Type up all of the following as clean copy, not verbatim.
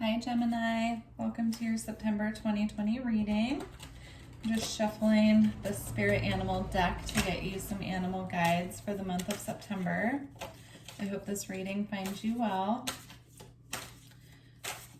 Hi Gemini, welcome to your September 2020 reading. I'm just shuffling the spirit animal deck to get you some animal guides for the month of September. I hope this reading finds you well.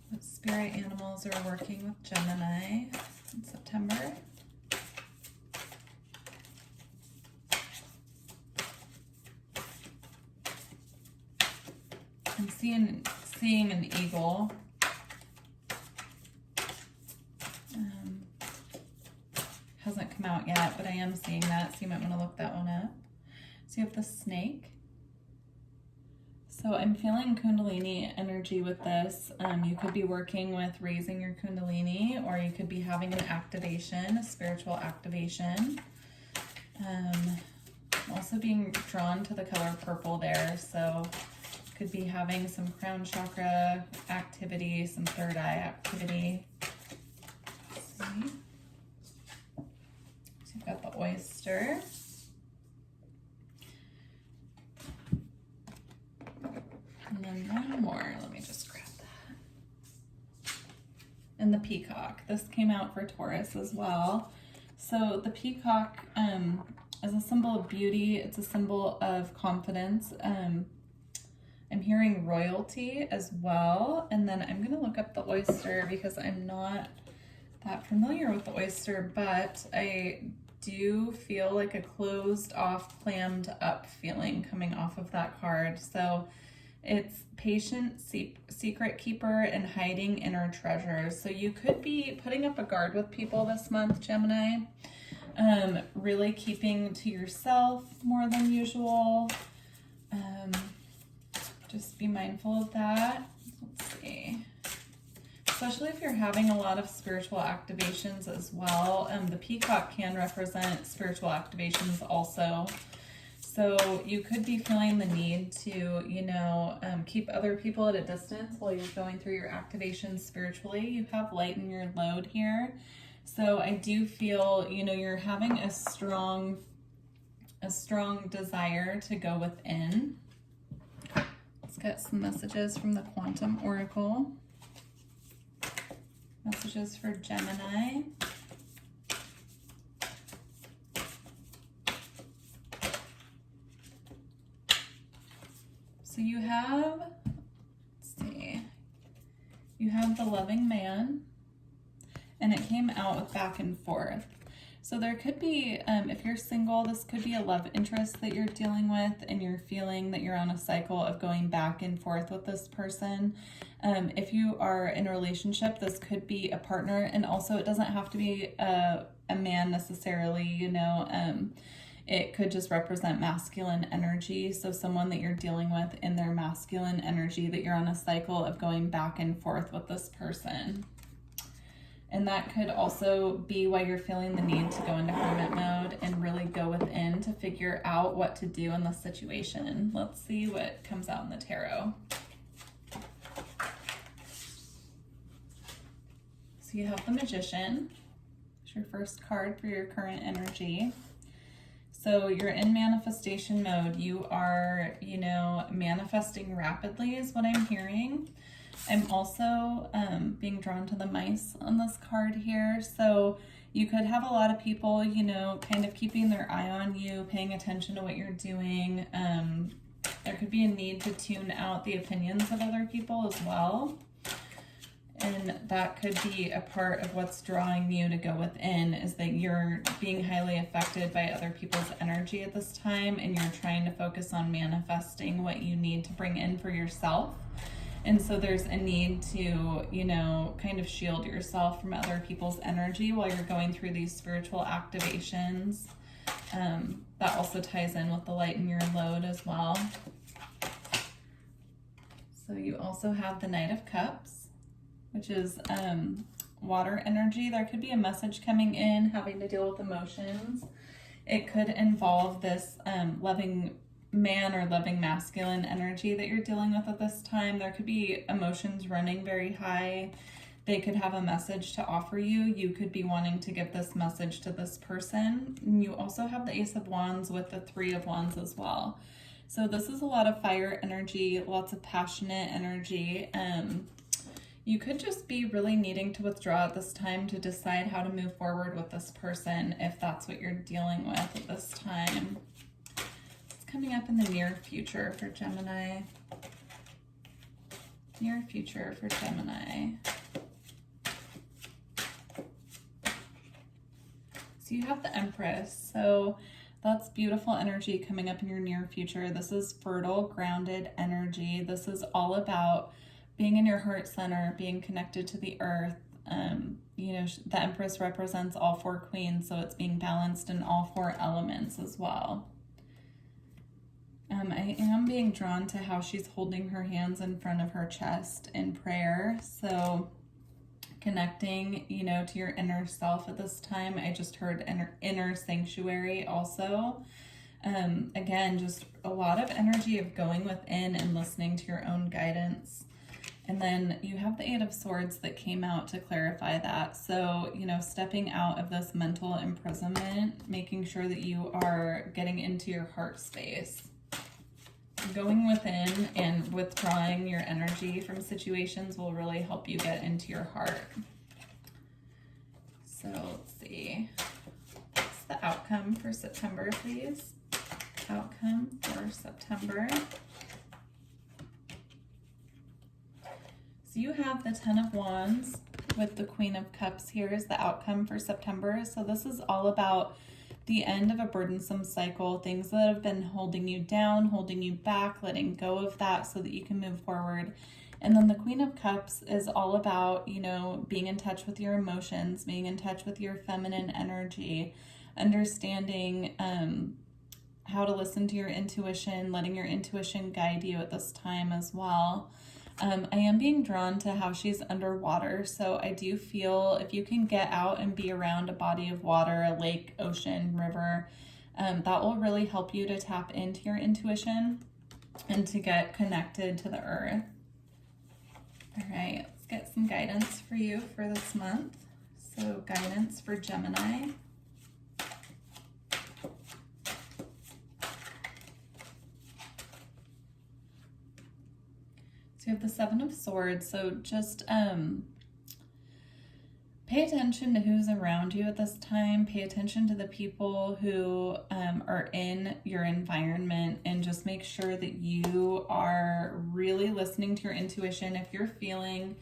What spirit animals are working with Gemini in September? I'm seeing an eagle. Hasn't come out yet, but I am seeing that, so you might want to look that one up. So you have the snake. So I'm feeling Kundalini energy with this. You could be working with raising your Kundalini, or you could be having an activation, a spiritual activation. Also being drawn to the color purple there, so could be having some crown chakra activity, some third eye activity. Let's see. So you've got the oyster. And then one more, let me just grab that. And the peacock. This came out for Taurus as well. So the peacock is a symbol of beauty. It's a symbol of confidence. I'm hearing royalty as well. And then I'm going to look up the oyster because I'm not that familiar with the oyster, but I do feel like a closed off, clammed up feeling coming off of that card. So it's patient, secret keeper, and hiding inner treasures. So you could be putting up a guard with people this month, Gemini. Really keeping to yourself more than usual. Just be mindful of that. Let's see. Especially if you're having a lot of spiritual activations as well. The peacock can represent spiritual activations also. So you could be feeling the need to, keep other people at a distance while you're going through your activations spiritually. You have light in your load here. So I do feel, you're having a strong desire to go within. Let's get some messages from the Quantum Oracle. Messages for Gemini. So you have, you have the loving man, and it came out with back and forth. So there could be, if you're single, this could be a love interest that you're dealing with, and you're feeling that you're on a cycle of going back and forth with this person. If you are in a relationship, this could be a partner, and also it doesn't have to be a man necessarily, it could just represent masculine energy. So someone that you're dealing with in their masculine energy, that you're on a cycle of going back and forth with this person. And that could also be why you're feeling the need to go into hermit mode and really go within to figure out what to do in this situation. Let's see what comes out in the tarot. So you have the Magician. It's your first card for your current energy. So you're in manifestation mode. You are, manifesting rapidly is what I'm hearing. I'm also being drawn to the mice on this card here. So you could have a lot of people, kind of keeping their eye on you, paying attention to what you're doing. There could be a need to tune out the opinions of other people as well. And that could be a part of what's drawing you to go within, is that you're being highly affected by other people's energy at this time, and you're trying to focus on manifesting what you need to bring in for yourself. And so there's a need to, kind of shield yourself from other people's energy while you're going through these spiritual activations. That also ties in with the light in your load as well. So you also have the Knight of Cups, which is water energy. There could be a message coming in having to deal with emotions. It could involve this loving man or loving masculine energy that you're dealing with at this time. There could be emotions running very high. They could have a message to offer you. You could be wanting to give this message to this person. And you also have the Ace of Wands with the Three of Wands as well. So this is a lot of fire energy, lots of passionate energy. You could just be really needing to withdraw at this time to decide how to move forward with this person if that's what you're dealing with at this time. It's coming up in the near future for Gemini. Near future for Gemini. So you have the Empress. So that's beautiful energy coming up in your near future. This is fertile, grounded energy. This is all about being in your heart center, being connected to the earth. You know, the Empress represents all four queens, so it's being balanced in all four elements as well. I am being drawn to how she's holding her hands in front of her chest in prayer. So connecting, you know, to your inner self at this time. I just heard inner sanctuary also. Again, just a lot of energy of going within and listening to your own guidance. And then you have the Eight of Swords that came out to clarify that. So, you know, stepping out of this mental imprisonment, making sure that you are getting into your heart space. Going within and withdrawing your energy from situations will really help you get into your heart. So let's see. What's the outcome for September, please? Outcome for September. So you have the Ten of Wands with the Queen of Cups here is the outcome for September. So this is all about the end of a burdensome cycle, things that have been holding you down, holding you back, letting go of that so that you can move forward. And then the Queen of Cups is all about, you know, being in touch with your emotions, being in touch with your feminine energy, understanding how to listen to your intuition, letting your intuition guide you at this time as well. I am being drawn to how she's underwater, so I do feel if you can get out and be around a body of water, a lake, ocean, river, that will really help you to tap into your intuition and to get connected to the earth. All right, let's get some guidance for you for this month. So guidance for Gemini. So you have the Seven of Swords, so just pay attention to who's around you at this time. Pay attention to the people who are in your environment and just make sure that you are really listening to your intuition. If you're feeling,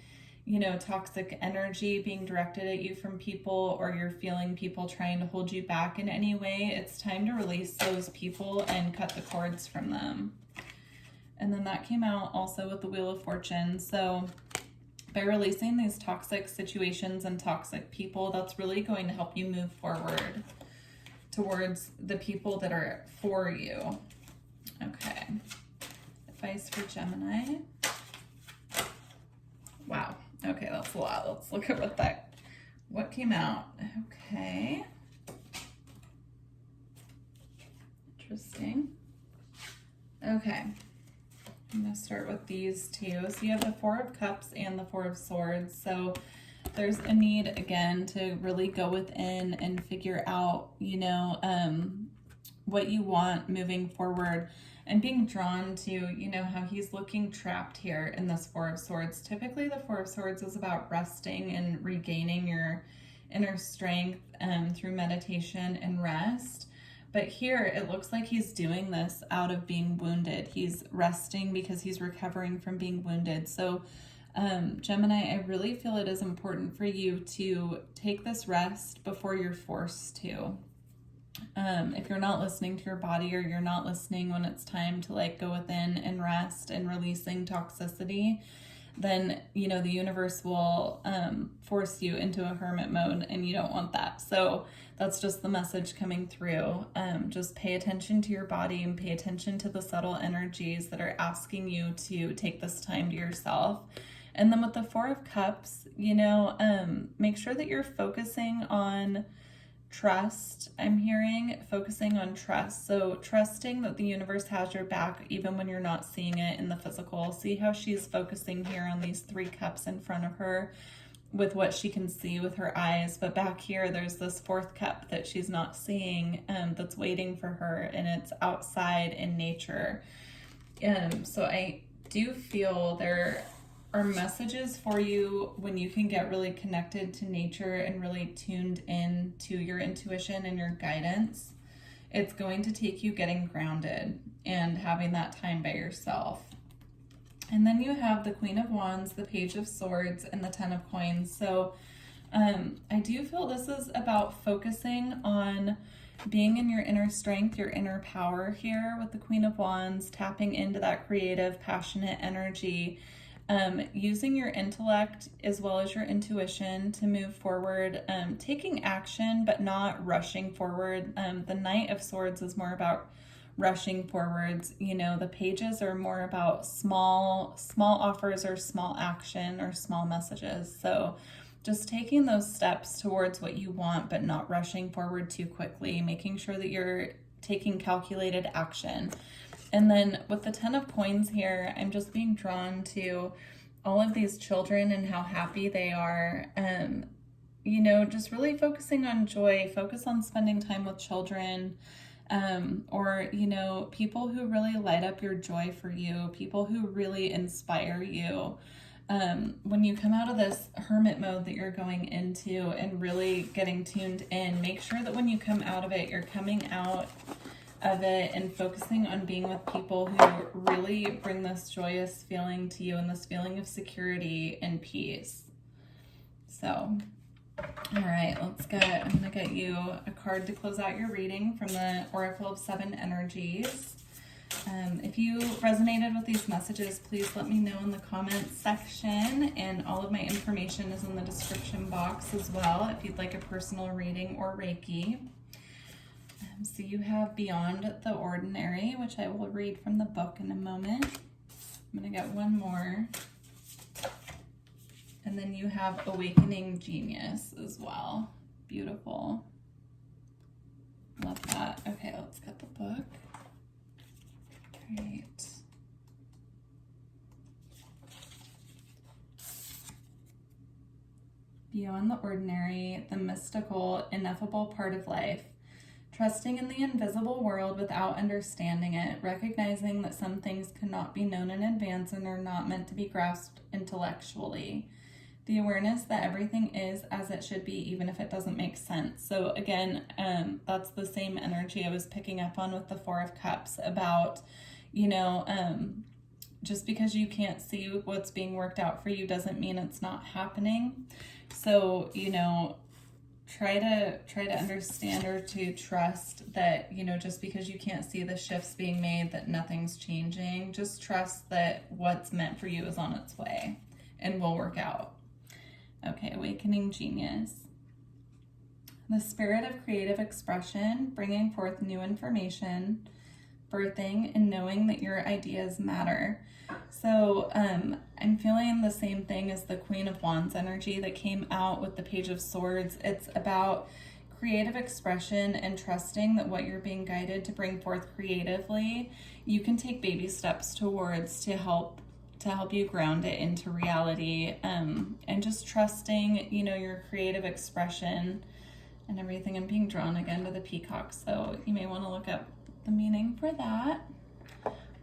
you know, toxic energy being directed at you from people, or you're feeling people trying to hold you back in any way, it's time to release those people and cut the cords from them. And then that came out also with the Wheel of Fortune. So by releasing these toxic situations and toxic people, that's really going to help you move forward towards the people that are for you. Okay. Advice for Gemini. Wow. Okay, that's a lot. Let's look at what came out. Okay. Interesting. Okay. I'm going to start with these two. So you have the Four of Cups and the Four of Swords. So there's a need, again, to really go within and figure out, you know, what you want moving forward. And being drawn to, you know, how he's looking trapped here in this Four of Swords. Typically, the Four of Swords is about resting and regaining your inner strength through meditation and rest. But here, it looks like he's doing this out of being wounded. He's resting because he's recovering from being wounded. So, Gemini, I really feel it is important for you to take this rest before you're forced to. If you're not listening to your body, or you're not listening when it's time to like go within and rest and releasing toxicity, then, you know, the universe will force you into a hermit mode, and you don't want that. So that's just the message coming through. Just pay attention to your body and pay attention to the subtle energies that are asking you to take this time to yourself. And then with the Four of Cups, you know, make sure that you're focusing on trust. I'm hearing focusing on trust. So trusting that the universe has your back even when you're not seeing it in the physical. See how she's focusing here on these three cups in front of her with what she can see with her eyes. But back here, there's this fourth cup that she's not seeing that's waiting for her, and it's outside in nature. So I do feel there are messages for you when you can get really connected to nature and really tuned in to your intuition and your guidance. It's going to take you getting grounded and having that time by yourself. And then you have the Queen of Wands, the Page of Swords, and the Ten of Coins. So I do feel this is about focusing on being in your inner strength, your inner power here with the Queen of Wands, tapping into that creative, passionate energy, using your intellect as well as your intuition to move forward, taking action, but not rushing forward. The Knight of Swords is more about rushing forwards. You know, the pages are more about small offers or small action or small messages. So just taking those steps towards what you want, but not rushing forward too quickly, making sure that you're taking calculated action. And then with the Ten of Coins here, I'm just being drawn to all of these children and how happy they are. You know, just really focusing on joy, focus on spending time with children, or, you know, people who really light up your joy for you, people who really inspire you. When you come out of this hermit mode that you're going into and really getting tuned in, make sure that when you come out of it, you're coming out of it and focusing on being with people who really bring this joyous feeling to you and this feeling of security and peace. So, all right, I'm gonna get you a card to close out your reading from the Oracle of Seven Energies. If you resonated with these messages, please let me know in the comments section, and all of my information is in the description box as well if you'd like a personal reading or Reiki. So you have Beyond the Ordinary, which I will read from the book in a moment. I'm going to get one more. And then you have Awakening Genius as well. Beautiful. Love that. Okay, let's get the book. Great. Beyond the ordinary, the mystical, ineffable part of life. Trusting in the invisible world without understanding it, recognizing that some things cannot be known in advance and are not meant to be grasped intellectually. The awareness that everything is as it should be, even if it doesn't make sense. So again, that's the same energy I was picking up on with the Four of Cups about, you know, just because you can't see what's being worked out for you doesn't mean it's not happening. So, you know, try to understand or to trust that, you know, just because you can't see the shifts being made, that nothing's changing. Just trust that what's meant for you is on its way and will work out. Okay, Awakening Genius. The spirit of creative expression, bringing forth new information, birthing and knowing that your ideas matter. So I'm feeling the same thing as the Queen of Wands energy that came out with the Page of Swords. It's about creative expression and trusting that what you're being guided to bring forth creatively, you can take baby steps towards to help you ground it into reality, and just trusting, you know, your creative expression and everything. I'm being drawn again to the peacock, so you may want to look up the meaning for that.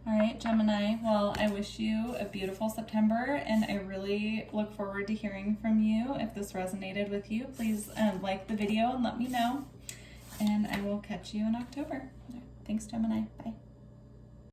All right, Gemini, well, I wish you a beautiful September, and I really look forward to hearing from you. If this resonated with you, please like the video and let me know, and I will catch you in October. Thanks, Gemini. Bye.